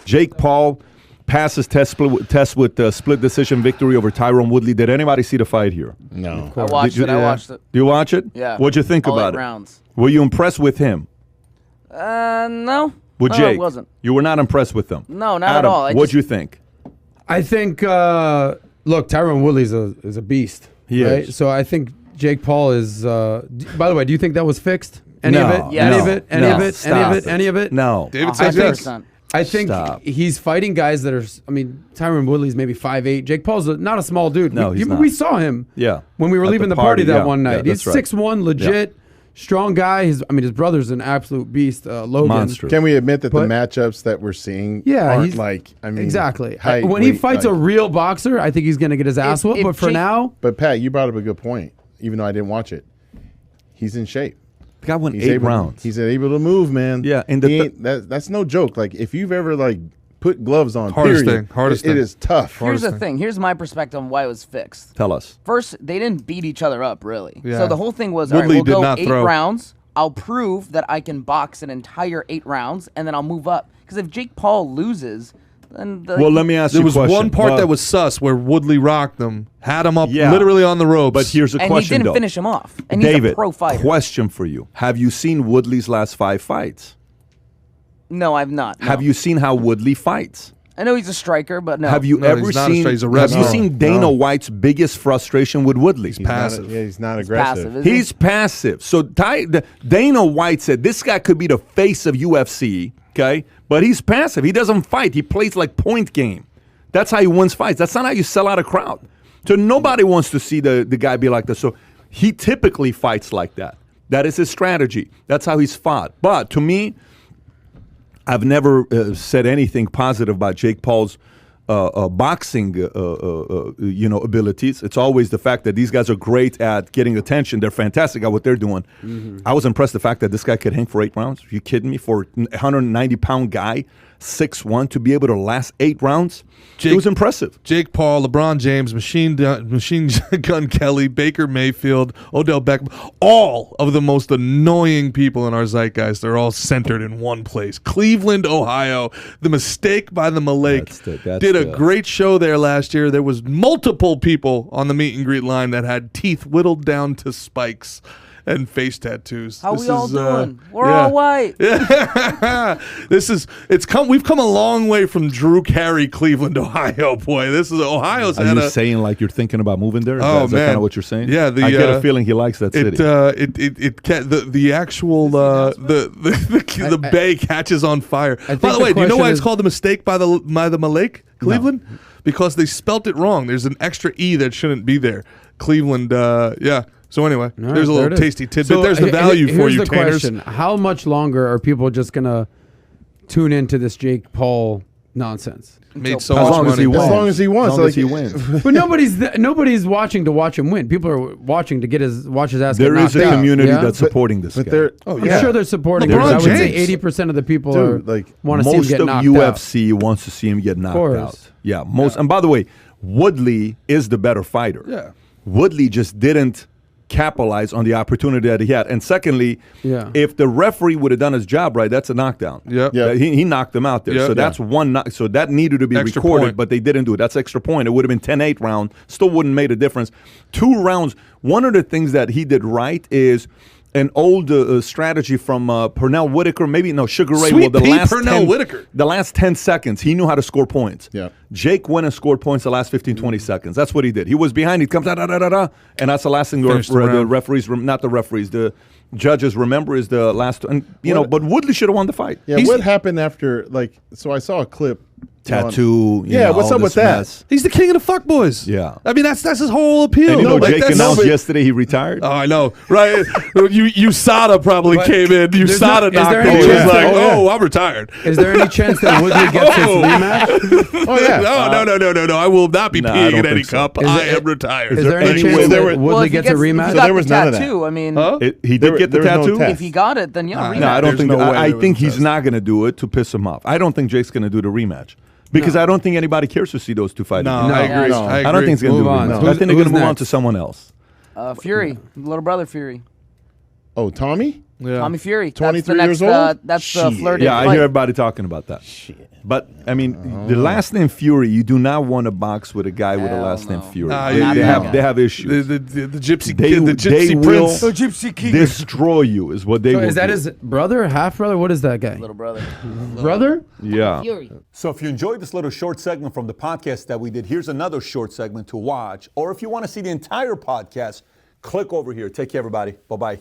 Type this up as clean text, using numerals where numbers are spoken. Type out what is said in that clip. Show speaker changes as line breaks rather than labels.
Jake Paul passes test with split decision victory over Tyron Woodley. Did anybody see the fight here?
No.
I watched it. I watched it.
You watch it?
Yeah.
What'd you think
All
about
8
it?
rounds.
Were you impressed with him?
No.
With
No,
Jake?
I wasn't.
You were not impressed with him?
No, not at
Adam,
all.
What'd you think?
I think, look, Tyron Woodley is a beast.
He
right?
is.
So I think Jake Paul is, by the way, do you think that was fixed? Any
No.
of it?
Yes.
Any of it? Any
No.
of it?
Stop
Any of it?
it.
Any of it?
No.
David says yes.
100%.
I think
Stop.
he's fighting guys that are, I mean, Tyron Woodley's maybe 5'8". Jake Paul's not a small dude.
No, he's not.
We saw him
Yeah.
when we were
At
leaving
the
the party
party,
that
yeah.
one
Yeah,
night. He's
that's right.
6'1", legit, strong guy. His brother's an absolute beast, Logan.
Monster.
Can we admit that the
But-
matchups that we're seeing
Yeah,
aren't
he's-
like, I mean,
Exactly.
height,
When he
weight,
fights
like-
a real boxer, I think he's going to get his ass whooped.
if
But for
Jake-
now,
But Pat, you brought up a good point. Even though I didn't watch it, he's in shape.
The guy won
He's
8
able,
rounds.
He's able to move, man.
Yeah, and
that's no joke. Like if you've ever like put gloves on,
Hardest
period,
thing, hardest
it
thing.
is tough.
Here's the
thing.
thing. Here's my perspective on why it was fixed.
Tell us.
First, they didn't beat each other up, really.
Yeah.
So the whole thing was, all right,
Woodley
we'll
did
go
not
8
throw.
rounds. I'll prove that I can box an entire 8 rounds, and then I'll move up. Because if Jake Paul loses, then
Well, let me ask you
There
a
was
question.
one part
Well,
that was sus where Woodley rocked him, had him up
Yeah.
literally on the ropes.
But here's a
and he
question,
didn't
though.
finish him off. And he's
David,
a pro fighter.
question for you. Have you seen Woodley's last 5 fights?
No, I've not. No.
Have you seen how Woodley fights?
I know he's a striker, but no.
Have you
No,
ever
he's not a
seen?
striker, he's a
have
wrestler.
you seen Dana
No.
White's biggest frustration with Woodley?
He's not-
passive.
he's not
He's
aggressive.
passive, isn't
He's passive. So Dana White said this guy could be the face of UFC, okay? But he's passive. He doesn't fight. He plays like point game. That's how he wins fights. That's not how you sell out a crowd. So nobody wants to see the guy be like this. So he typically fights like that. That is his strategy. That's how he's fought. But to me, I've never said anything positive about Jake Paul's boxing, abilities. It's always the fact that these guys are great at getting attention. They're fantastic at what they're doing. I was impressed the fact that this guy could hang for 8 rounds. Are you kidding me? For a 190-pound guy, 6'1", to be able to last 8 rounds, it was impressive.
Jake Paul, LeBron James, Machine Gun Kelly, Baker Mayfield, Odell Beckham, all of the most annoying people in our zeitgeist. They're all centered in one place. Cleveland, Ohio. The mistake by the Malik did a great show there last year. There was multiple people on the meet and greet line that had teeth whittled down to spikes and face tattoos.
How
This
we all
is,
doing? We're
yeah.
all white.
We've come a long way from Drew Carey, Cleveland, Ohio. Boy, this is Ohio's
Are
had
you
a
saying like you're thinking about moving there? Is
Oh,
that
man.
kind of what you're saying?
Yeah,
I get a feeling he likes that city.
the actual the bay catches on fire.
think
By the
the
way, do you know
question
why it's
is-
called the mistake by the Malik, Cleveland? Because they spelt it wrong. There's an extra E that shouldn't be there. Cleveland, yeah. So anyway,
All right,
there's a
there
little
it is.
tasty tidbit.
So,
There's the value for
here's
you,
the
Tanners.
question. How much longer are people just going to tune into this Jake Paul nonsense?
Made so
As
much
long as
money.
he wins.
As long as he wants,
As long as
like-
he wins.
But nobody's watching to watch him win. People are watching to watch his ass
There
get
is
knocked
a
out.
community
Yeah?
that's supporting this
But
guy.
they're
I'm sure they're supporting him.
LeBron
I would say
James.
80% of the people
Dude, like,
want to see him
Most
get
of
knocked
UFC wants to see him get knocked
course.
out. Yeah, most. And by the way, Woodley is the better fighter.
Yeah.
Woodley just didn't capitalize on the opportunity that he had. And secondly,
Yeah.
if the referee would have done his job right, that's a knockdown.
Yep.
Yeah.
He knocked him out there.
Yep.
So that's one knock. So that needed to be
Extra
recorded,
point.
but they didn't do it. That's extra point. It would have been 10-8 round. Still wouldn't have made a difference. 2 rounds. One of the things that he did right is an old strategy from Pernell Whitaker, Sugar Ray.
Sweet
the
Pea
last
Pernell
10
Whitaker.
The last 10 seconds, he knew how to score points.
Yeah.
Jake went and scored points the last 15, 20 seconds. That's what he did. He was behind. He comes da-da-da-da-da, and that's the last thing
Finished the
the
round.
referees, not the referees, the judges remember is the last. And but Woodley should have won the fight.
Yeah, what happened after, like, so I saw a clip.
Tattoo.
Yeah, what's up with that?
He's the king of the fuckboys.
Yeah.
I mean, that's his whole appeal.
And
Like,
Jake
that's-
announced yesterday he retired.
Oh, I know, right? USADA probably came in.
There's no-
USADA
is
knocked
there
him.
any
He was
chance-
like,
Oh, yeah.
I'm retired.
Is there any chance that Woodley gets his rematch?
Oh, yeah.
No. I will not be
No, I
peeing
don't
in any
think so.
cup.
Is
I
there-
am retired.
Is there any
any
chance
way
that
there
Woodley
if he
gets a
if he
rematch?
got
there was
the
none of that.
tattoo, I mean,
Huh?
He
There
did get the
was no
tattoo.
test.
if he got it, then yeah, rematch.
No, I don't
There's
think.
no way
I
there was
think
a
he's
test.
not going to do it to piss him off. I don't think Jake's going to do the rematch because I don't think anybody cares to see those two fight.
No,
again.
I agree.
no.
I don't think he's going to
Move
do a
on.
rematch.
Who's-
I think they're going
who's
to move on
next?
to someone else.
Fury, little brother Fury.
Oh, Tommy?
Yeah.
Tommy Fury.
23
that's
years
the next,
old?
That's the
Shit.
flirting.
Yeah, I
fight.
hear everybody talking about that. But I mean, the last name Fury, you do not want to box with a guy with a
Hell
last name
no.
Fury.
Nah,
They,
yeah,
they
yeah.
have they have issues.
The gypsy
They-
kid, the
they
gypsy
will-
prince.
The
Gypsy King.
Destroy you is what they
So
will
is that
do.
his brother, half brother? What is that guy?
Little brother.
Brother?
Yeah.
Fury.
So if you enjoyed this little short segment from the podcast that we did, here's another short segment to watch. Or if you want to see the entire podcast, click over here. Take care, everybody. Bye-bye.